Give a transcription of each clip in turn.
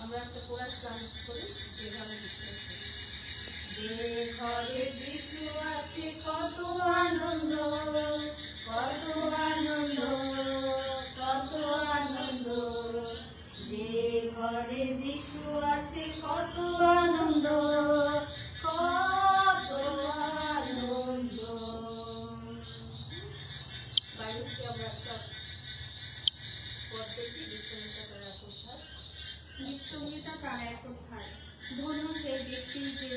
আমরা একটা কোরাস গান করি, যেভাবে যে ঘরে বিষ্ণু আছে কত আনন্দ, কত আনন্দ, কত আনন্দ, যে ঘরে বিষ্ণু আছে কত আনন্দ, কত আনন্দ। বাইরে থেকে আমরা একটা পদ্ধতি বিষ্ণুটা তারা কোথায় গীতসঙ্গীতা তারা কোথায় ধন্য সেই ব্যক্তি যে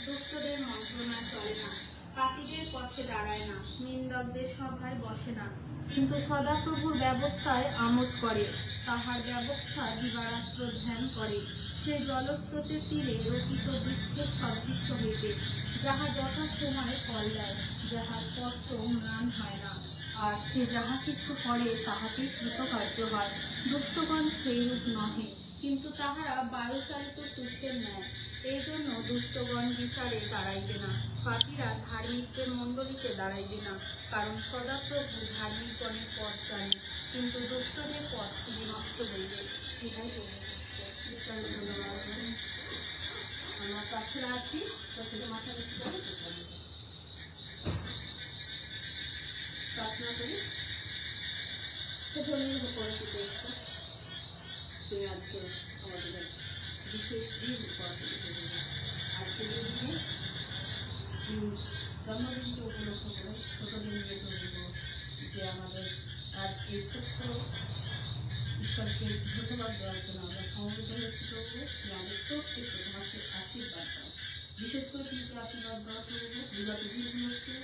দুষ্টদের মন্ত্রণায় চলে না, পাপীদের পথে দাঁড়ায় না, নিন্দকদের সভায় বসে না, কিন্তু সদাপ্রভুর ব্যবস্থায় আমোদ করে, তাহার ব্যবস্থা দিবারাত্র ধ্যান করে। সে জলস্রোতের তীরে রোপিত বৃক্ষের সদৃশ্য হইতে, যাহা যথাসময়ে ফল দেয়, যাহার পত্র ম্লান হয় না, আর সে যাহা কিছু করে তাহাতেই কৃতকার্য হয়। দুষ্টগণ সেইরূপ নহে, কিন্তু তাহারা বায়ুচালিত তুষ্টের ন্যায়। এই জন্য দুষ্টগণ বিচারে দাঁড়াইবে না, পাপীরা ধার্মিকদের মণ্ডলীতে দাঁড়াইবে না, কারণ সদাপ্রভু ধার্মিকগণের পথ জানে, কিন্তু দুষ্টদের পথ তিনি নষ্ট হইবে। আমরা প্রার্থনা আছি, প্রথমে মাথা নিচু করে প্রার্থনা করি। ধন্যবাদ করে তুমি আজকে আমাদের বিশেষ দিন আজকের দিনে জন্মদিনকে উপলক্ষ করে ছোট দিন দিয়ে ধরব যে আমাদের আজ এই ছোট্ট ঈশ্বরকে ধন্যবাদ দেওয়ার জন্য আমরা সমবেত হয়েছি করবো যে আমাদের প্রত্যেকে তোমাকে আশীর্বাদ দাও, বিশেষ করে কিন্তু আশীর্বাদ দেওয়া করবো বিগত দিনগুলোকে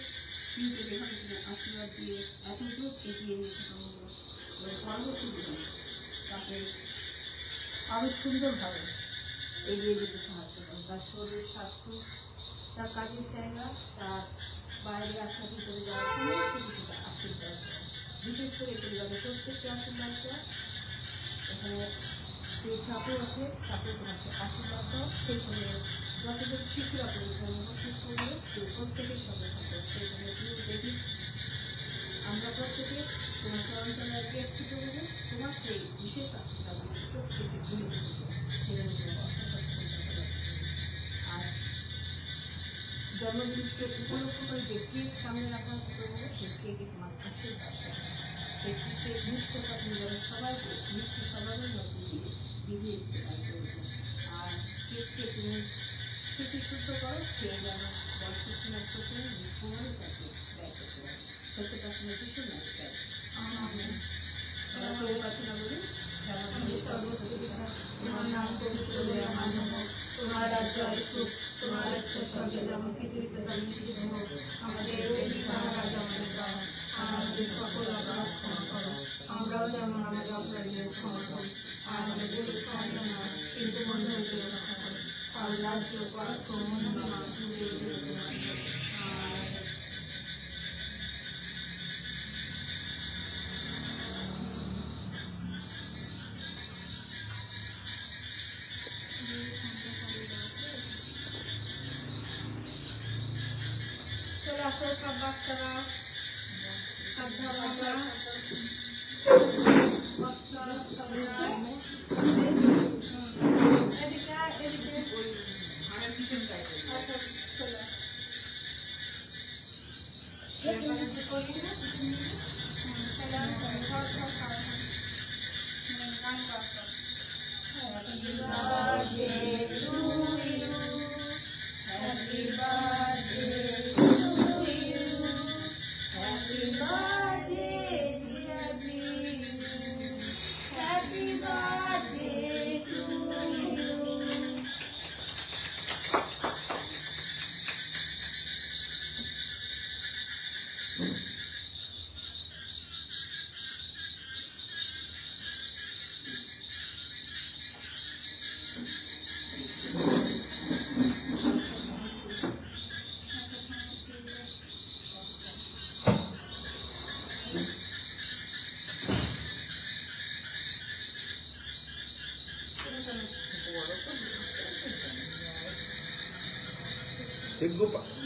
কিন্তু যেখানে তুমি আশীর্বাদ দিয়ে এত দূর এগিয়ে নিতে পারবো, পরবর্তী জীবনে তাকে আরো সুন্দরভাবে এগিয়ে যেতে সাহায্য করো। তার শরীর স্বাস্থ্য, তার কাজের জায়গা, তার বাইরে আসা ভিতরে যাওয়ার সমস্ত কিছুটা আশীর্বাদ দেয়, বিশেষ করে পরিবারের প্রত্যেককে আশীর্বাদ দেয়। এখানে যে ঠাকুর আছে ঠাকুর তোমাকে আশীর্বাদ দাও, সেই সময় যতজন শিশুরা পরীক্ষায় উপস্থিত করবে প্রত্যেকের সঙ্গে থাকবে, সেই সময় তুমি দেখি আমরা প্রত্যেকে তোমার চরণতলায় এসেছি করবে, তোমার সেই বিশেষ আশীর্বাদ আমাদের প্রত্যেকে ভুলে দিতে সেটা আজ জন্মদিনকে উপলক্ষ করে যে কেক সামনে রাখা আছে করবো, সেই কেকে তোমার আশীর্বাদ দেয়, সেই কেকের মিষ্টতা তুমি যেন সবাইকে মিষ্টি সবাইয়ের মধ্যে দিয়ে দিয়ে দিতে পারবে। আর কেককে তুমি সেটি শুদ্ধ করো, খেয়ে যেন বয়সের নক্ষত্র তোমারই কাছে ব্যয় করতে পারে, সত্যটা তুমি ভীষণ মানতে চাই। প্রার্থনা বলি, তোমার নাম পবিত্র বলে আমার হোক, তোমার রাজ্য আসুক, তোমার ইচ্ছা স্বর্গে যেমন পৃথিবীতে তেমন নিশ্চিত হোক। আমাদের দৈনিক আহার আমাদের দাও, আমাদের সকল অপরাধ ক্ষমা করো, আমরাও যেমন আমাদের অপরাধীদের ক্ষমা করি, আর আমাদের পরীক্ষা না কিন্তু মনে হইতে রক্ষা করো, আর রাজ্য পরাক্রম মহিমা যুগে যুগে আর চলে আসো সব বাচ্চারা, সাবধানতা এদিকে এদিকে আমার পিছন টাইপ আচ্ছা চলে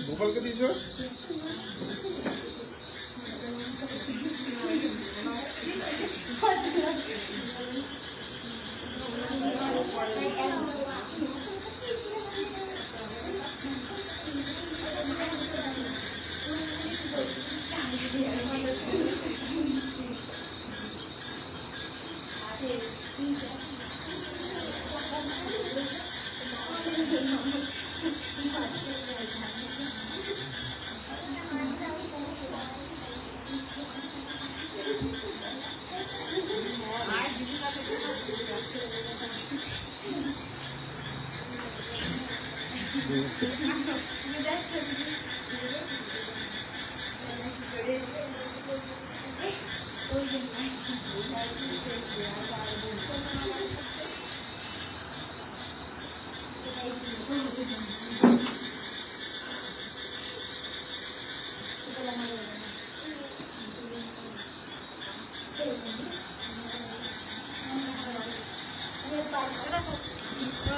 গোপালকে দিয়েছো?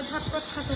ঝটপট খাটো